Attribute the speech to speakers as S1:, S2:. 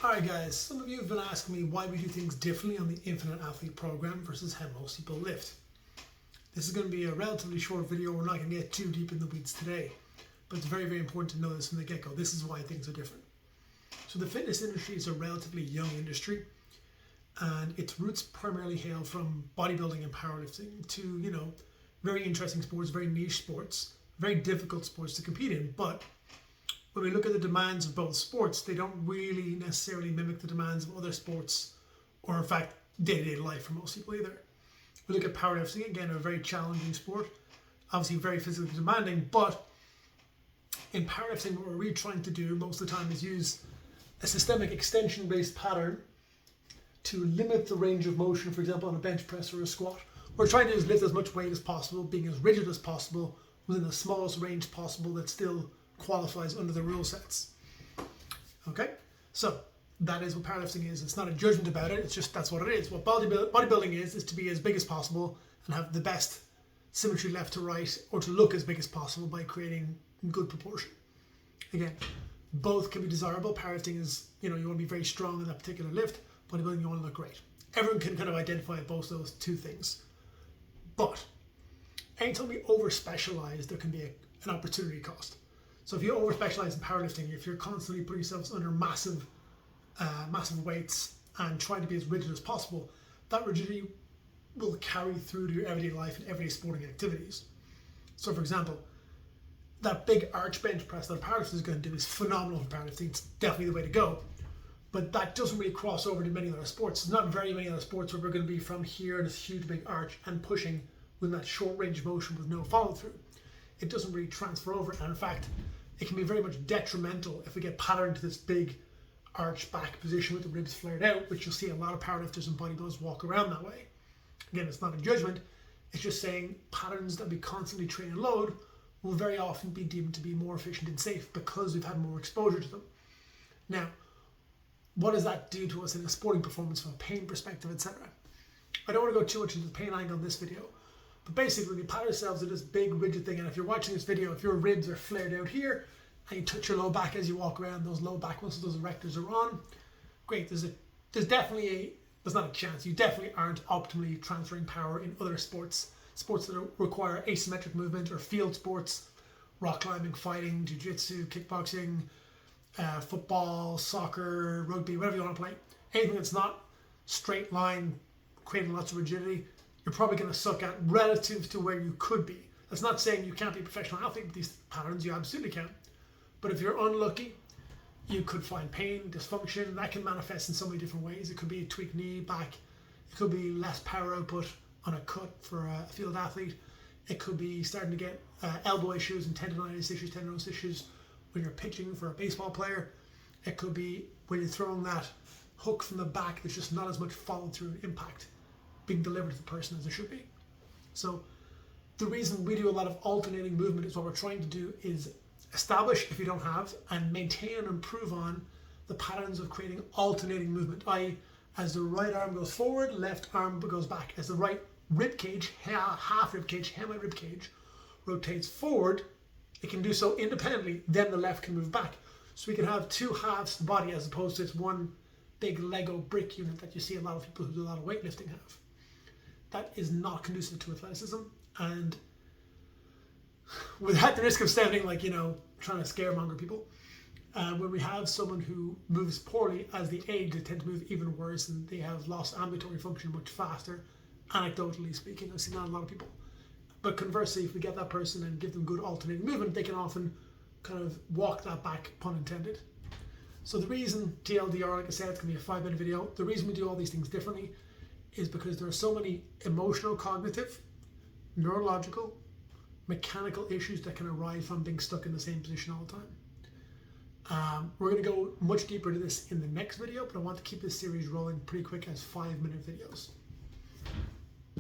S1: Alright guys, some of you have been asking me why we do things differently on the Infinite Athlete program versus how most people lift. This is going to be a relatively short video. We're not going to get too deep in the weeds today, but it's very, very important to know this from the get-go. This is why things are different. So the fitness industry is a relatively young industry, and its roots primarily hail from bodybuilding and powerlifting to, very interesting sports, very niche sports, very difficult sports to compete in. But when we look at the demands of both sports, they don't really necessarily mimic the demands of other sports, or in fact, day-to-day life for most people either. We look at powerlifting, again, a very challenging sport, obviously very physically demanding, but in powerlifting, what we're really trying to do most of the time is use a systemic extension-based pattern to limit the range of motion, for example, on a bench press or a squat. What we're trying to do is lift as much weight as possible, being as rigid as possible, within the smallest range possible that still qualifies under the rule sets. Okay, so that is what powerlifting is. It's not a judgment about it, it's just that's what it is. What bodybuilding is to be as big as possible and have the best symmetry left to right, or to look as big as possible by creating good proportion. Again, both can be desirable. Powerlifting is, you want to be very strong in that particular lift. Bodybuilding, you want to look great. Everyone can kind of identify both those two things. But anytime we over-specialize, there can be an opportunity cost. So if you over-specialize in powerlifting, if you're constantly putting yourselves under massive weights and trying to be as rigid as possible, that rigidity will carry through to your everyday life and everyday sporting activities. So for example, that big arch bench press that a powerlifter is going to do is phenomenal for powerlifting. It's definitely the way to go. But that doesn't really cross over to many other sports. There's not very many other sports where we're going to be from here, this huge big arch, and pushing with that short range motion with no follow through. It doesn't really transfer over, and in fact, it can be very much detrimental if we get patterned to this big arch back position with the ribs flared out, which you'll see a lot of powerlifters and bodybuilders walk around that way. Again, it's not a judgment, it's just saying patterns that we constantly train and load will very often be deemed to be more efficient and safe because we've had more exposure to them. Now, what does that do to us in a sporting performance from a pain perspective, etc.? I don't want to go too much into the pain angle in this video, but basically we pattern ourselves to this big rigid thing, and if you're watching this video, if your ribs are flared out here and you touch your low back as you walk around, those low back muscles, those erectors are on, great. There's not a chance, you definitely aren't optimally transferring power in other sports that require asymmetric movement, or field sports, rock climbing, fighting, jiu-jitsu, kickboxing, football, soccer, rugby, whatever you want to play. Anything that's not straight line, creating lots of rigidity, you're probably going to suck at relative to where you could be. That's not saying you can't be a professional athlete with these patterns, you absolutely can. But if you're unlucky, you could find pain, dysfunction. That can manifest in so many different ways. It could be a tweaked knee, back. It could be less power output on a cut for a field athlete. It could be starting to get elbow issues and tendinosis issues when you're pitching for a baseball player. It could be when you're throwing that hook from the back, there's just not as much follow through and impact being delivered to the person as there should be. So the reason we do a lot of alternating movement is what we're trying to do is establish, if you don't have, and maintain and improve on the patterns of creating alternating movement, i.e. as the right arm goes forward, left arm goes back. As the right rib cage, half rib cage, hemi rib cage rotates forward, it can do so independently, then the left can move back. So we can have two halves of the body as opposed to this one big Lego brick unit that you see a lot of people who do a lot of weightlifting have. That is not conducive to athleticism, and without the risk of sounding like, trying to scaremonger people, when we have someone who moves poorly, as they age, they tend to move even worse, and they have lost ambulatory function much faster, anecdotally speaking. I've seen that in a lot of people. But conversely, if we get that person and give them good alternating movement, they can often kind of walk that back, pun intended. So the reason, TLDR, like I said, it's going to be a 5-minute video. The reason we do all these things differently is because there are so many emotional, cognitive, neurological, mechanical issues that can arise from being stuck in the same position all the time. We're going to go much deeper into this in the next video, but I want to keep this series rolling pretty quick as 5-minute videos.